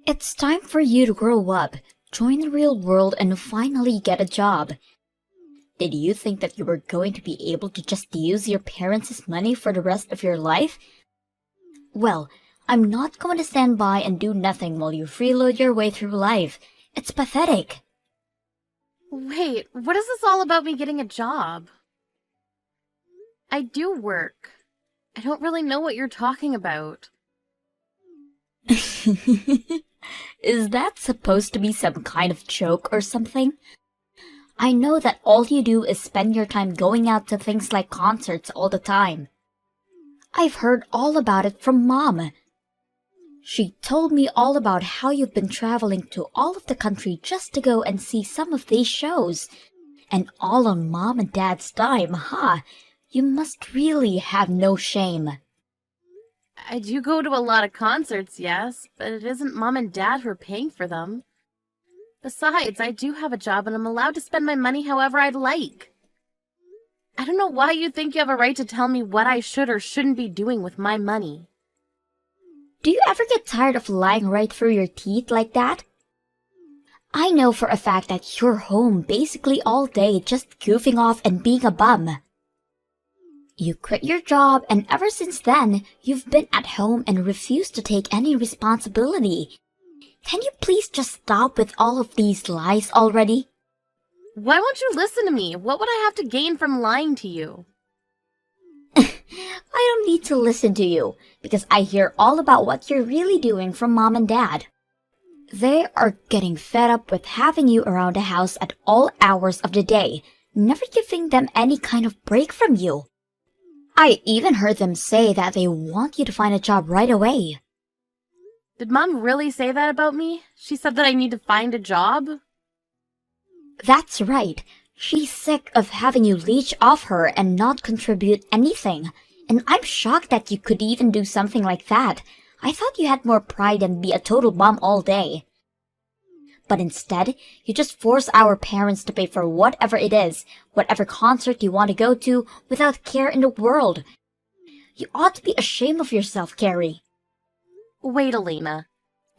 It's time for you to grow up, join the real world, and finally get a job. Did you think that you were going to be able to just use your parents' money for the rest of your life? Well, I'm not going to stand by and do nothing while you freeload your way through life. It's pathetic. Wait, what is this all about me getting a job? I do work. I don't really know what you're talking about. Is that supposed to be some kind of joke or something? I know that all you do is spend your time going out to things like concerts all the time. I've heard all about it from Mom. She told me all about how you've been traveling to all of the country just to go and see some of these shows. And all on Mom and Dad's dime, huh? You must really have no shame. I do go to a lot of concerts, yes, but it isn't Mom and Dad who are paying for them. Besides, I do have a job and I'm allowed to spend my money however I'd like. I don't know why you think you have a right to tell me what I should or shouldn't be doing with my money. Do you ever get tired of lying right through your teeth like that? I know for a fact that you're home basically all day just goofing off and being a bum. You quit your job and ever since then, you've been at home and refused to take any responsibility. Can you please just stop with all of these lies already? Why won't you listen to me? What would I have to gain from lying to you? I don't need to listen to you, because I hear all about what you're really doing from Mom and Dad. They are getting fed up with having you around the house at all hours of the day, never giving them any kind of break from you. I even heard them say that they want you to find a job right away. Did Mom really say that about me? She said that I need to find a job? That's right. She's sick of having you leech off her and not contribute anything. And I'm shocked that you could even do something like that. I thought you had more pride than be a total bum all day. But instead, you just force our parents to pay for whatever it is, whatever concert you want to go to, without care in the world. You ought to be ashamed of yourself, Carrie. Wait, Elena.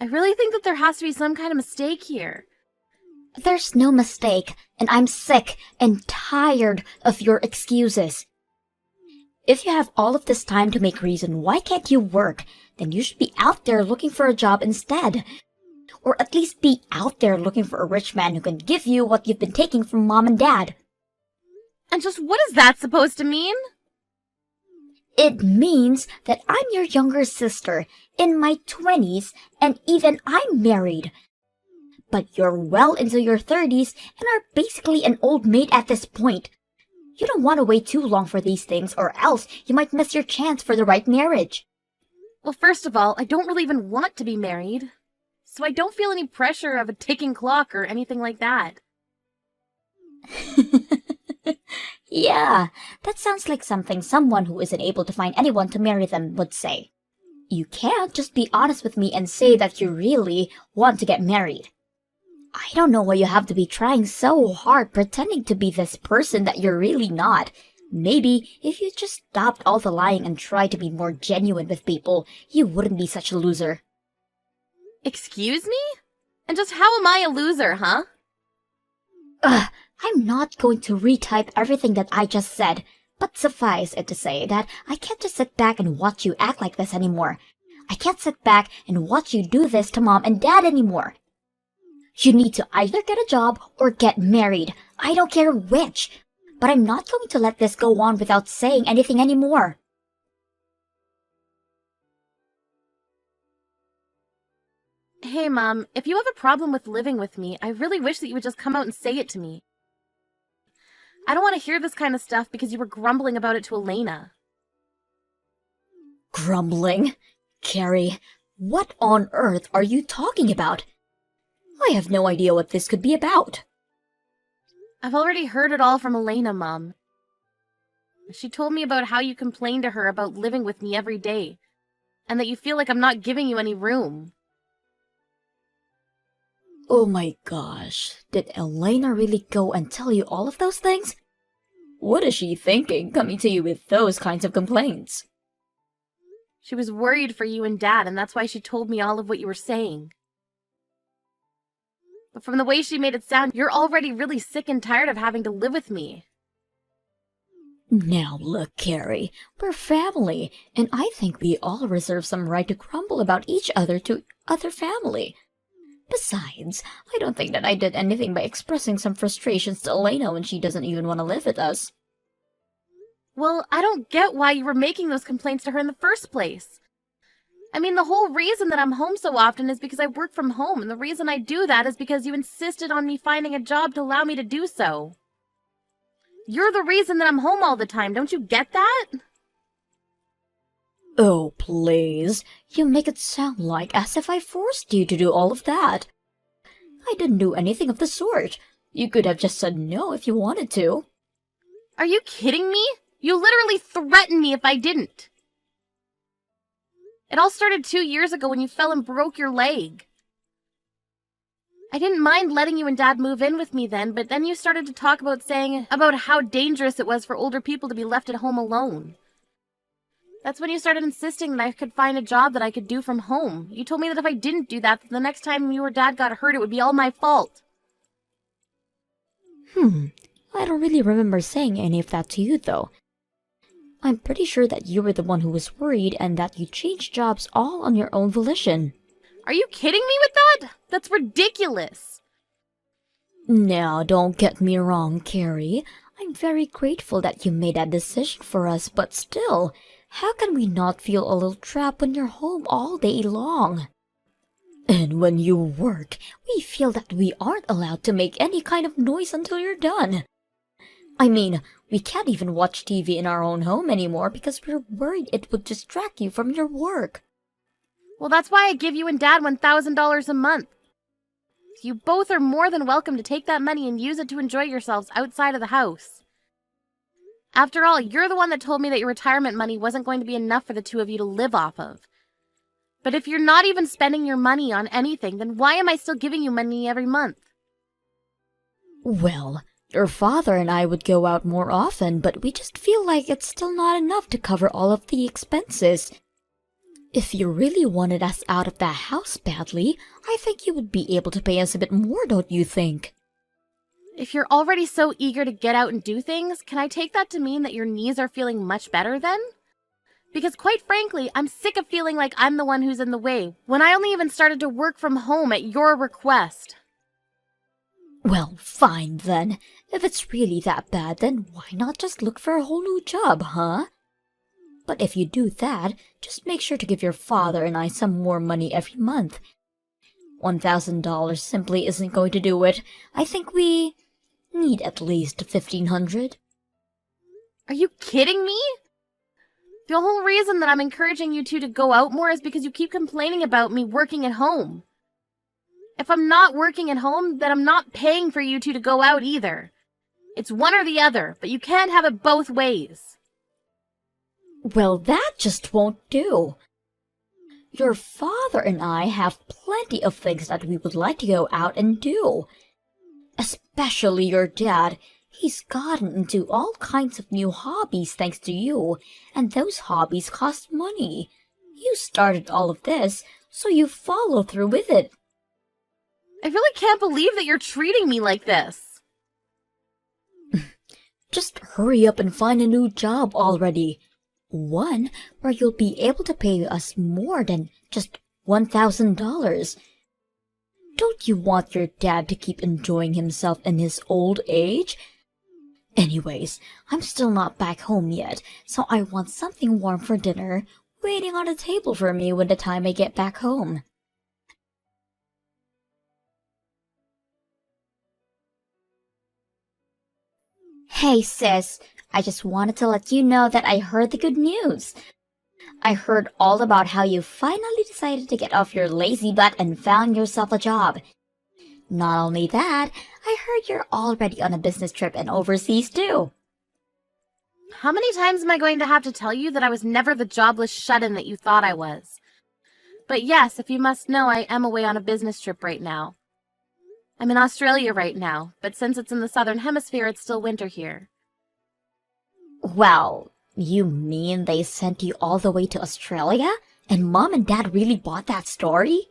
I really think that there has to be some kind of mistake here. There's no mistake, and I'm sick and tired of your excuses. If you have all of this time to make reason why can't you work, then you should be out there looking for a job instead. Or at least be out there looking for a rich man who can give you what you've been taking from Mom and Dad. And just what is that supposed to mean? It means that I'm your younger sister, in my 20s, and even I'm married. But you're well into your 30s and are basically an old maid at this point. You don't want to wait too long for these things, or else you might miss your chance for the right marriage. Well, first of all, I don't really even want to be married. So I don't feel any pressure of a ticking clock or anything like that. Yeah, that sounds like something someone who isn't able to find anyone to marry them would say. You can't just be honest with me and say that you really want to get married. I don't know why you have to be trying so hard pretending to be this person that you're really not. Maybe if you just stopped all the lying and tried to be more genuine with people, you wouldn't be such a loser. Excuse me? And just how am I a loser, huh? I'm not going to retype everything that I just said, but suffice it to say that I can't just sit back and watch you act like this anymore. I can't sit back and watch you do this to Mom and Dad anymore. You need to either get a job or get married. I don't care which, but I'm not going to let this go on without saying anything anymore. Hey, Mom, if you have a problem with living with me, I really wish that you would just come out and say it to me. I don't want to hear this kind of stuff because you were grumbling about it to Elena. Grumbling? Carrie, what on earth are you talking about? I have no idea what this could be about. I've already heard it all from Elena, Mom. She told me about how you complain to her about living with me every day, and that you feel like I'm not giving you any room. Oh my gosh, did Elena really go and tell you all of those things? What is she thinking, coming to you with those kinds of complaints? She was worried for you and Dad, and that's why she told me all of what you were saying. But from the way she made it sound, you're already really sick and tired of having to live with me. Now look, Carrie, we're family, and I think we all reserve some right to grumble about each other to other family. Besides, I don't think that I did anything by expressing some frustrations to Elena when she doesn't even want to live with us. Well, I don't get why you were making those complaints to her in the first place. I mean, the whole reason that I'm home so often is because I work from home, and the reason I do that is because you insisted on me finding a job to allow me to do so. You're the reason that I'm home all the time, don't you get that? Oh, please. You make it sound like as if I forced you to do all of that. I didn't do anything of the sort. You could have just said no if you wanted to. Are you kidding me? You literally threatened me if I didn't. It all started 2 years ago when you fell and broke your leg. I didn't mind letting you and Dad move in with me then, but then you started to talk about about how dangerous it was for older people to be left at home alone. That's when you started insisting that I could find a job that I could do from home. You told me that if I didn't do that, the next time you or Dad got hurt, it would be all my fault. I don't really remember saying any of that to you, though. I'm pretty sure that you were the one who was worried and that you changed jobs all on your own volition. Are you kidding me with that? That's ridiculous. Now, don't get me wrong, Carrie. I'm very grateful that you made that decision for us, but still, how can we not feel a little trapped when you're home all day long? And when you work, we feel that we aren't allowed to make any kind of noise until you're done. I mean, we can't even watch TV in our own home anymore because we're worried it would distract you from your work. Well, that's why I give you and Dad $1,000 a month. You both are more than welcome to take that money and use it to enjoy yourselves outside of the house. After all, you're the one that told me that your retirement money wasn't going to be enough for the two of you to live off of. But if you're not even spending your money on anything, then why am I still giving you money every month? Well, your father and I would go out more often, but we just feel like it's still not enough to cover all of the expenses. If you really wanted us out of that house badly, I think you would be able to pay us a bit more, don't you think? If you're already so eager to get out and do things, can I take that to mean that your knees are feeling much better then? Because quite frankly, I'm sick of feeling like I'm the one who's in the way, when I only even started to work from home at your request. Well, fine then. If it's really that bad, then why not just look for a whole new job, huh? But if you do that, just make sure to give your father and I some more money every month. $1,000 simply isn't going to do it. I think we need at least $1,500. Are you kidding me? The whole reason that I'm encouraging you two to go out more is because you keep complaining about me working at home. If I'm not working at home, then I'm not paying for you two to go out either. It's one or the other, but you can't have it both ways. Well, that just won't do. Your father and I have plenty of things that we would like to go out and do. Especially your dad. He's gotten into all kinds of new hobbies thanks to you, and those hobbies cost money. You started all of this, so you follow through with it. I really can't believe that you're treating me like this. Just hurry up and find a new job already. One where you'll be able to pay us more than just $1,000. Don't you want your dad to keep enjoying himself in his old age? Anyways, I'm still not back home yet, so I want something warm for dinner waiting on the table for me when the time I get back home. Hey sis, I just wanted to let you know that I heard the good news. I heard all about how you finally decided to get off your lazy butt and found yourself a job. Not only that, I heard you're already on a business trip and overseas too. How many times am I going to have to tell you that I was never the jobless shut-in that you thought I was? But yes, if you must know, I am away on a business trip right now. I'm in Australia right now, but since it's in the southern hemisphere, it's still winter here. Well, you mean they sent you all the way to Australia? And Mom and Dad really bought that story?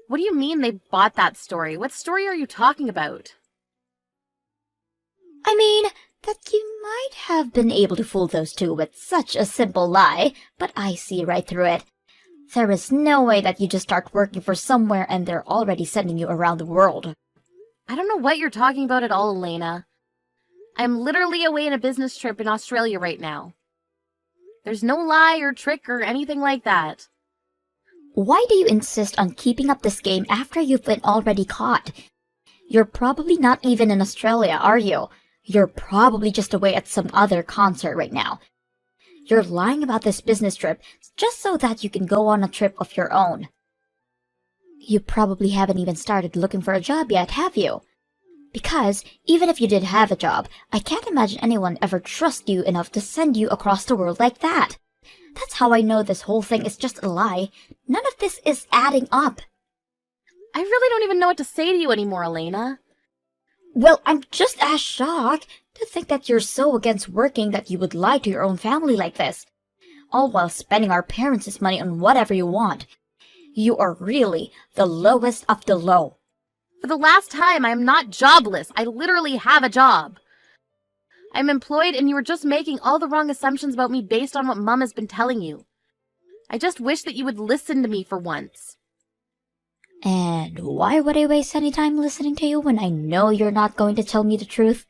What do you mean they bought that story? What story are you talking about? I mean, that you might have been able to fool those two with such a simple lie, but I see right through it. There is no way that you just start working for somewhere and they're already sending you around the world. I don't know what you're talking about at all, Elena. I'm literally away on a business trip in Australia right now. There's no lie or trick or anything like that. Why do you insist on keeping up this game after you've been already caught? You're probably not even in Australia, are you? You're probably just away at some other concert right now. You're lying about this business trip just so that you can go on a trip of your own. You probably haven't even started looking for a job yet, have you? Because, even if you did have a job, I can't imagine anyone ever trust you enough to send you across the world like that. That's how I know this whole thing is just a lie. None of this is adding up. I really don't even know what to say to you anymore, Elena. Well, I'm just as shocked to think that you're so against working that you would lie to your own family like this, all while spending our parents' money on whatever you want. You are really the lowest of the low. For the last time, I am not jobless. I literally have a job. I'm employed and you are just making all the wrong assumptions about me based on what Mom has been telling you. I just wish that you would listen to me for once. And why would I waste any time listening to you when I know you're not going to tell me the truth?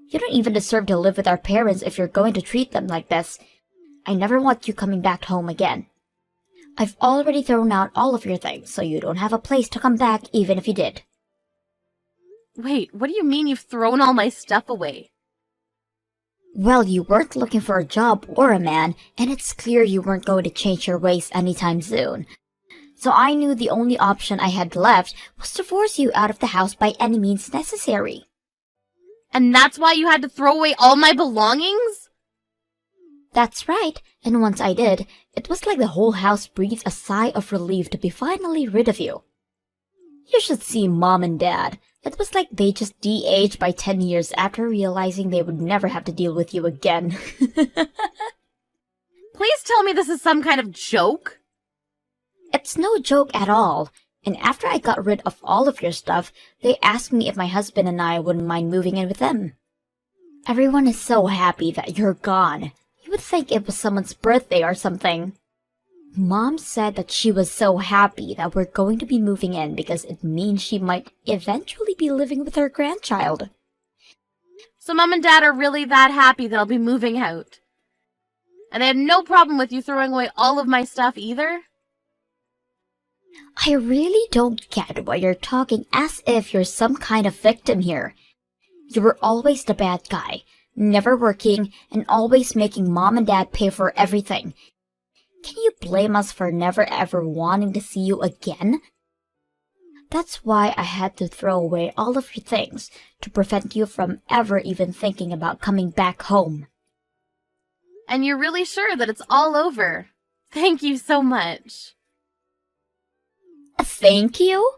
You don't even deserve to live with our parents if you're going to treat them like this. I never want you coming back home again. I've already thrown out all of your things, so you don't have a place to come back even if you did. Wait, what do you mean you've thrown all my stuff away? Well, you weren't looking for a job or a man, and it's clear you weren't going to change your ways anytime soon. So I knew the only option I had left was to force you out of the house by any means necessary. And that's why you had to throw away all my belongings? That's right, and once I did, it was like the whole house breathed a sigh of relief to be finally rid of you. You should see Mom and Dad. It was like they just de-aged by 10 years after realizing they would never have to deal with you again. Please tell me this is some kind of joke. It's no joke at all. And after I got rid of all of your stuff, they asked me if my husband and I wouldn't mind moving in with them. Everyone is so happy that you're gone. You would think it was someone's birthday or something. Mom said that she was so happy that we're going to be moving in because it means she might eventually be living with her grandchild. So Mom and Dad are really that happy that I'll be moving out? And they had no problem with you throwing away all of my stuff either? I really don't get why you're talking as if you're some kind of victim here. You were always the bad guy, never working, and always making Mom and Dad pay for everything. Can you blame us for never ever wanting to see you again? That's why I had to throw away all of your things, to prevent you from ever even thinking about coming back home. And you're really sure that it's all over? Thank you so much. Thank you?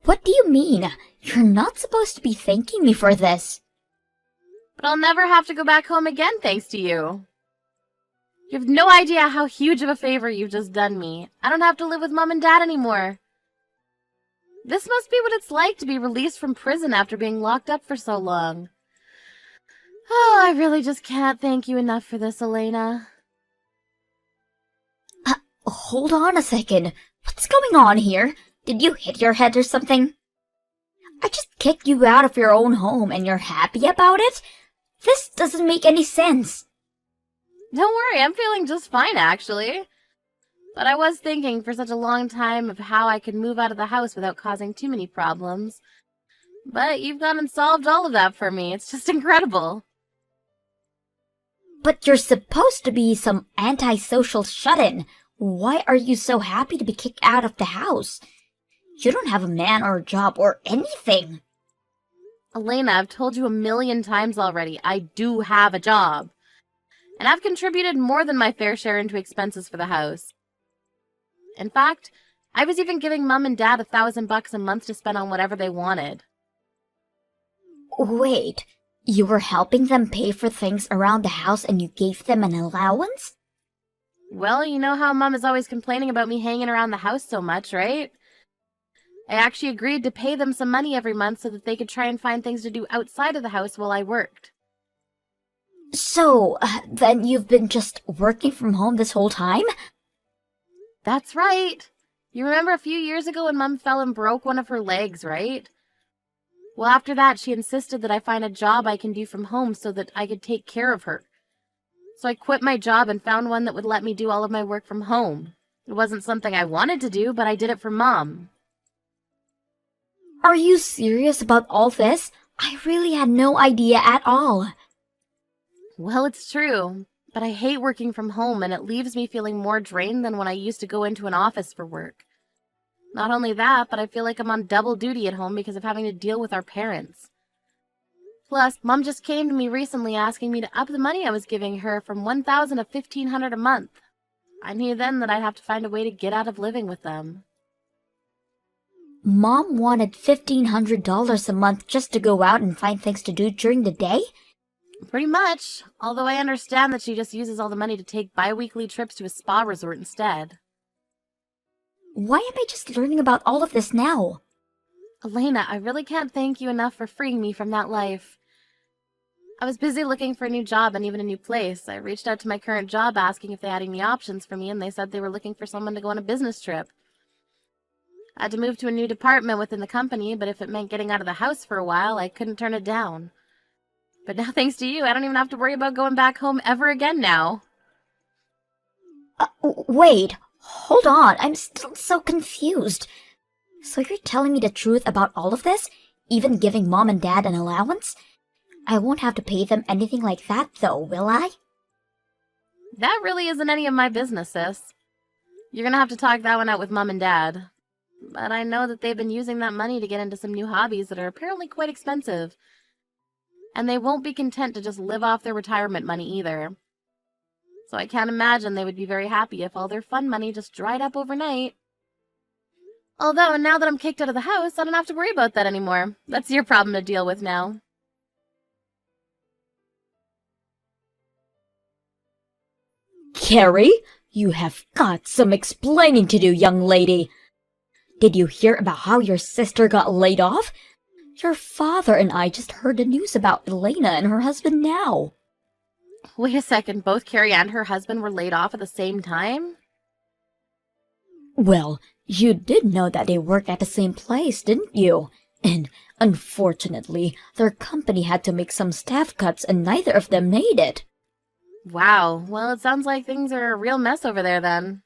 What do you mean? You're not supposed to be thanking me for this. But I'll never have to go back home again thanks to you. You have no idea how huge of a favor you've just done me. I don't have to live with Mom and Dad anymore. This must be what it's like to be released from prison after being locked up for so long. Oh, I really just can't thank you enough for this, Elena. Hold on a second. What's going on here? Did you hit your head or something? I just kicked you out of your own home and you're happy about it? This doesn't make any sense. Don't worry, I'm feeling just fine, actually. But I was thinking for such a long time of how I could move out of the house without causing too many problems. But you've gone and solved all of that for me. It's just incredible. But you're supposed to be some antisocial shut-in. Why are you so happy to be kicked out of the house? You don't have a man or a job or anything. Elena, I've told you 1,000,000 times already, I do have a job. And I've contributed more than my fair share into expenses for the house. In fact, I was even giving Mom and Dad $1,000 a month to spend on whatever they wanted. Wait, you were helping them pay for things around the house and you gave them an allowance? Well, you know how Mom is always complaining about me hanging around the house so much, right? I actually agreed to pay them some money every month so that they could try and find things to do outside of the house while I worked. So, then you've been just working from home this whole time? That's right. You remember a few years ago when Mom fell and broke one of her legs, right? Well, after that, she insisted that I find a job I can do from home so that I could take care of her. So I quit my job and found one that would let me do all of my work from home. It wasn't something I wanted to do, but I did it for Mom. Are you serious about all this? I really had no idea at all. Well, it's true, but I hate working from home and it leaves me feeling more drained than when I used to go into an office for work. Not only that, but I feel like I'm on double duty at home because of having to deal with our parents. Plus, Mom just came to me recently asking me to up the money I was giving her from $1,000 to $1,500 a month. I knew then that I'd have to find a way to get out of living with them. Mom wanted $1,500 a month just to go out and find things to do during the day? Pretty much, although I understand that she just uses all the money to take bi-weekly trips to a spa resort instead. Why am I just learning about all of this now? Elena, I really can't thank you enough for freeing me from that life. I was busy looking for a new job and even a new place. I reached out to my current job asking if they had any options for me, and they said they were looking for someone to go on a business trip. I had to move to a new department within the company, but if it meant getting out of the house for a while, I couldn't turn it down. But now, thanks to you, I don't even have to worry about going back home ever again now. Wait, hold on, I'm still so confused. So you're telling me the truth about all of this? Even giving Mom and Dad an allowance? I won't have to pay them anything like that though, will I? That really isn't any of my business, sis. You're gonna have to talk that one out with Mom and Dad. But I know that they've been using that money to get into some new hobbies that are apparently quite expensive. And they won't be content to just live off their retirement money either. So I can't imagine they would be very happy if all their fun money just dried up overnight. Although, now that I'm kicked out of the house, I don't have to worry about that anymore. That's your problem to deal with now. Carrie, you have got some explaining to do, young lady. Did you hear about how your sister got laid off? Your father and I just heard the news about Elena and her husband now. Wait a second, both Carrie and her husband were laid off at the same time? Well, you did know that they worked at the same place, didn't you? And unfortunately, their company had to make some staff cuts and neither of them made it. Wow, well, it sounds like things are a real mess over there then.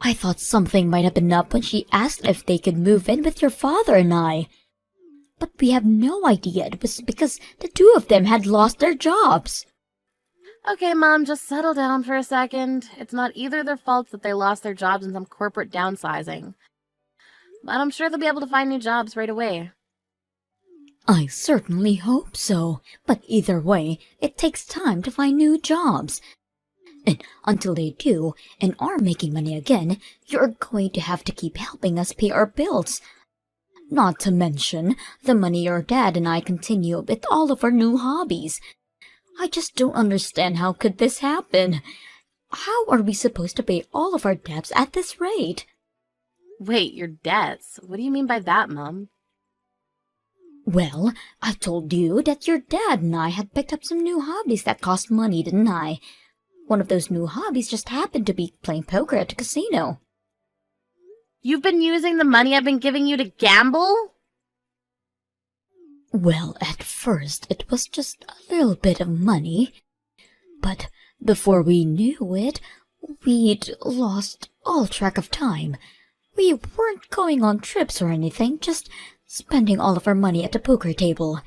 I thought something might have been up when she asked if they could move in with your father and I. But we have no idea it was because the two of them had lost their jobs. Okay, Mom, just settle down for a second. It's not either their fault that they lost their jobs in some corporate downsizing. But I'm sure they'll be able to find new jobs right away. I certainly hope so, but either way, it takes time to find new jobs. And until they do, and are making money again, you're going to have to keep helping us pay our bills. Not to mention the money your dad and I continue with all of our new hobbies. I just don't understand how could this happen. How are we supposed to pay all of our debts at this rate? Wait, your debts? What do you mean by that, Mom? Well, I told you that your dad and I had picked up some new hobbies that cost money, didn't I? One of those new hobbies just happened to be playing poker at a casino. You've been using the money I've been giving you to gamble? Well, at first it was just a little bit of money, but before we knew it, we'd lost all track of time. We weren't going on trips or anything, just spending all of our money at the poker table.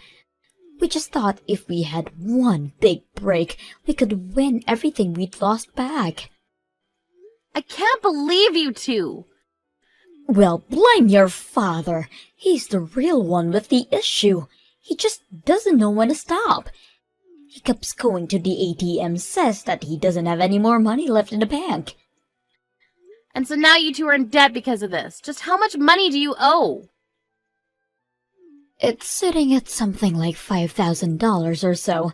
We just thought if we had one big break, we could win everything we'd lost back. I can't believe you two! Well, blame your father. He's the real one with the issue. He just doesn't know when to stop. He keeps going to the ATM, says that he doesn't have any more money left in the bank. And so now you two are in debt because of this. Just how much money do you owe? It's sitting at something like $5,000 or so.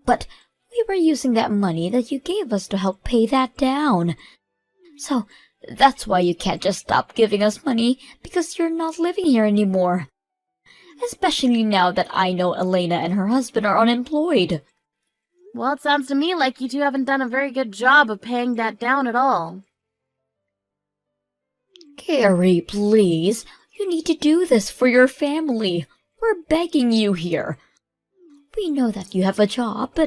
But we were using that money that you gave us to help pay that down. So That's why you can't just stop giving us money, because you're not living here anymore. Especially now that I know Elena and her husband are unemployed. Well, it sounds to me like you two haven't done a very good job of paying that down at all. Carrie, please. You need to do this for your family. We're begging you here. We know that you have a job,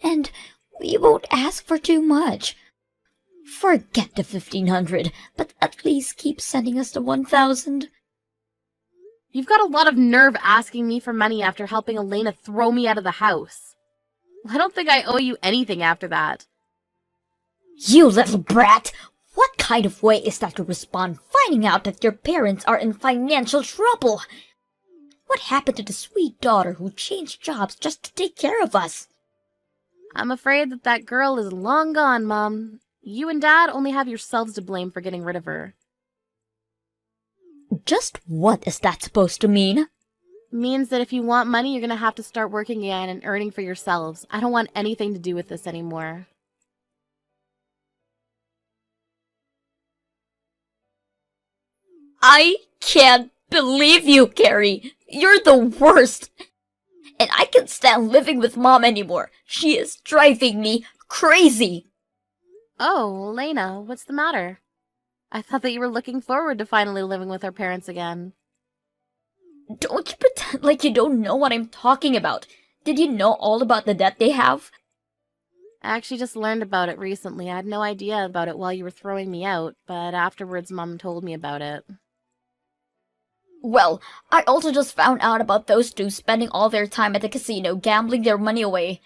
and we won't ask for too much. Forget the 1,500, but at least keep sending us the 1,000. You've got a lot of nerve asking me for money after helping Elena throw me out of the house. I don't think I owe you anything after that. You little brat! What kind of way is that to respond finding out that your parents are in financial trouble? What happened to the sweet daughter who changed jobs just to take care of us? I'm afraid that girl is long gone, Mom. You and Dad only have yourselves to blame for getting rid of her. Just what is that supposed to mean? Means that if you want money, you're going to have to start working again and earning for yourselves. I don't want anything to do with this anymore. I can't believe you, Carrie. You're the worst. And I can't stand living with Mom anymore. She is driving me crazy. Oh, Elena, what's the matter? I thought that you were looking forward to finally living with our parents again. Don't you pretend like you don't know what I'm talking about. Did you know all about the debt they have? I actually just learned about it recently. I had no idea about it while you were throwing me out, but afterwards Mom told me about it. Well, I also just found out about those two spending all their time at the casino gambling their money away.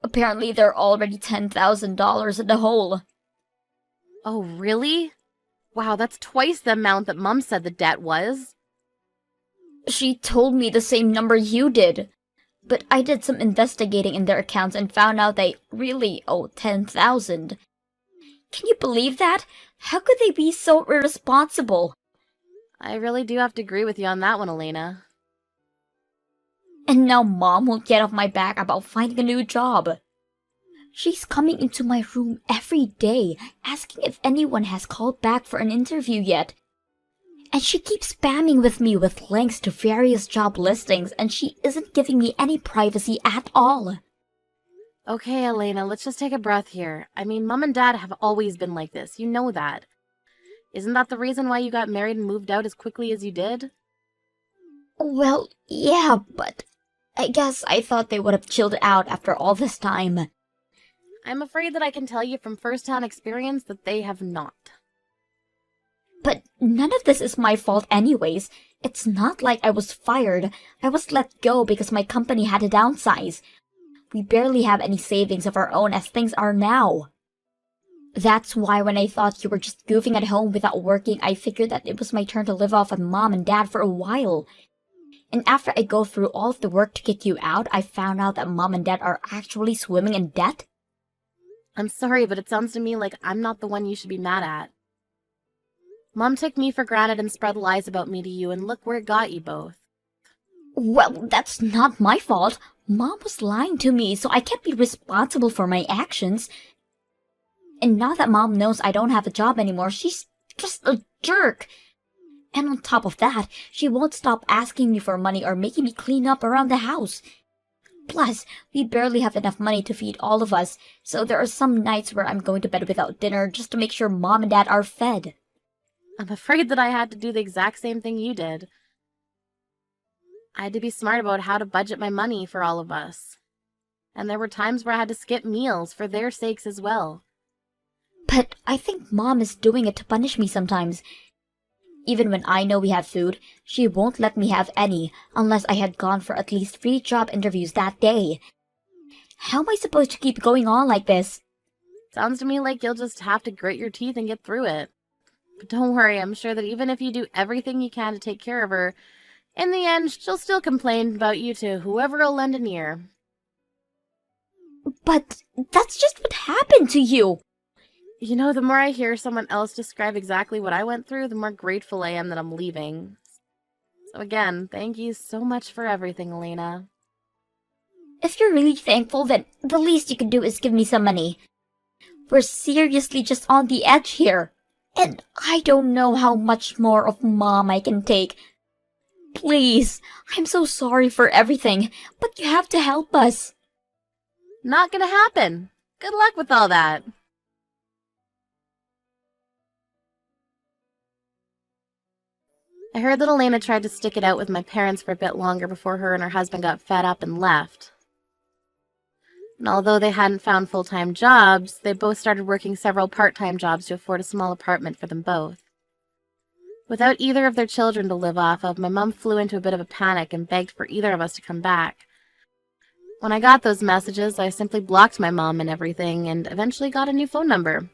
Apparently they're already $10,000 in the hole. Oh, really? Wow, that's twice the amount that Mom said the debt was. She told me the same number you did. But I did some investigating in their accounts and found out they really owe $10,000. Can you believe that? How could they be so irresponsible? I really do have to agree with you on that one, Elena. And now Mom won't get off my back about finding a new job. She's coming into my room every day, asking if anyone has called back for an interview yet. And she keeps spamming with me with links to various job listings, and she isn't giving me any privacy at all. Okay, Elena, let's just take a breath here. I mean, Mom and Dad have always been like this. You know that. Isn't that the reason why you got married and moved out as quickly as you did? Well, yeah, but I guess I thought they would have chilled out after all this time. I'm afraid that I can tell you from first-hand experience that they have not. But none of this is my fault anyways. It's not like I was fired. I was let go because my company had to downsize. We barely have any savings of our own as things are now. That's why when I thought you were just goofing at home without working, I figured that it was my turn to live off of Mom and Dad for a while. And after I go through all of the work to get you out, I found out that Mom and Dad are actually swimming in debt. I'm sorry, but it sounds to me like I'm not the one you should be mad at. Mom took me for granted and spread lies about me to you, and look where it got you both. Well, that's not my fault. Mom was lying to me, so I can't be responsible for my actions. And now that Mom knows I don't have a job anymore, she's just a jerk. And on top of that, she won't stop asking me for money or making me clean up around the house. Plus, we barely have enough money to feed all of us, so there are some nights where I'm going to bed without dinner just to make sure Mom and Dad are fed. I'm afraid that I had to do the exact same thing you did. I had to be smart about how to budget my money for all of us. And there were times where I had to skip meals for their sakes as well. But I think Mom is doing it to punish me sometimes. Even when I know we have food, she won't let me have any unless I had gone for at least 3 job interviews that day. How am I supposed to keep going on like this? Sounds to me like you'll just have to grit your teeth and get through it. But don't worry, I'm sure that even if you do everything you can to take care of her, in the end, she'll still complain about you to whoever'll lend an ear. But that's just what happened to you. You know, the more I hear someone else describe exactly what I went through, the more grateful I am that I'm leaving. So again, thank you so much for everything, Elena. If you're really thankful, then the least you can do is give me some money. We're seriously just on the edge here. And I don't know how much more of Mom I can take. Please, I'm so sorry for everything, but you have to help us. Not gonna happen. Good luck with all that. I heard that Elena tried to stick it out with my parents for a bit longer before her and her husband got fed up and left. And although they hadn't found full-time jobs, they both started working several part-time jobs to afford a small apartment for them both. Without either of their children to live off of, my mom flew into a bit of a panic and begged for either of us to come back. When I got those messages, I simply blocked my mom and everything and eventually got a new phone number,